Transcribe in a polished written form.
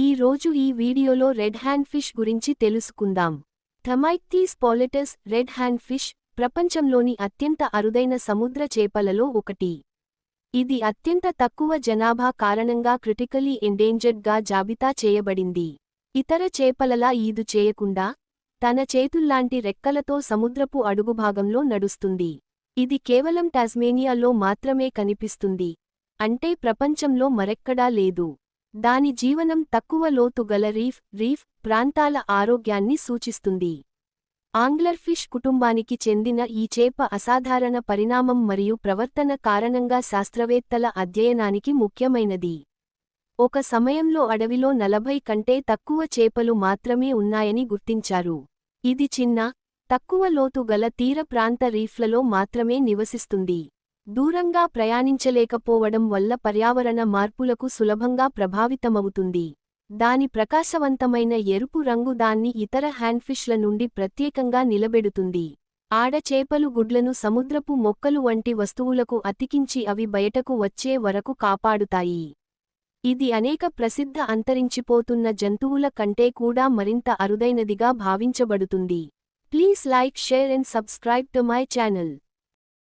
ఈ రోజు ఈ వీడియోలో రెడ్ హ్యాండ్ ఫిష్ గురించి తెలుసుకుందాం. థమైక్టీస్ పాలిటస్ రెడ్ హ్యాండ్ ఫిష్ ప్రపంచంలోని అత్యంత అరుదైన సముద్ర చేపలలో ఒకటి. ఇది అత్యంత తక్కువ జనాభా కారణంగా క్రిటికలీ ఎండేంజర్డ్ గా జాబితా చేయబడింది. ఇతర చేపలలా ఈదు చేయకుండా తన చేతుల్లాంటి రెక్కలతో సముద్రపు అడుగుభాగంలో నడుస్తుంది. ఇది కేవలం టాస్మేనియాలో మాత్రమే కనిపిస్తుంది, అంటే ప్రపంచంలో మరెక్కడా లేదు. దాని జీవనం తక్కువ లోతు గల రీఫ్ ప్రాంతాల ఆరోగ్యాన్ని సూచిస్తుంది. ఆంగ్లర్ ఫిష్ కుటుంబానికి చెందిన ఈ చేప అసాధారణ పరిణామం మరియు ప్రవర్తన కారణంగా శాస్త్రవేత్తల అధ్యయనానికి ముఖ్యమైనది. ఒక సమయంలో అడవిలో 40 కంటే తక్కువ చేపలు మాత్రమే ఉన్నాయని గుర్తించారు. ఇది చిన్న, తక్కువ లోతు గల తీర ప్రాంత రీఫ్లలో మాత్రమే నివసిస్తుంది. దూరంగా ప్రయాణించలేకపోవడం వల్ల పర్యావరణ మార్పులకు సులభంగా ప్రభావితమవుతుంది. దాని ప్రకాశవంతమైన ఎరుపు రంగు దాన్ని ఇతర హ్యాండ్ఫిష్ల నుండి ప్రత్యేకంగా నిలబెడుతుంది. ఆడచేపలు గుడ్లను సముద్రపు మొక్కలు వంటి వస్తువులకు అతికించి అవి బయటకు వచ్చే వరకు కాపాడుతాయి. ఇది అనేక ప్రసిద్ధ అంతరించిపోతున్న జంతువుల కంటే కూడా మరింత అరుదైనదిగా భావించబడుతుంది. Please like, share and subscribe to my channel.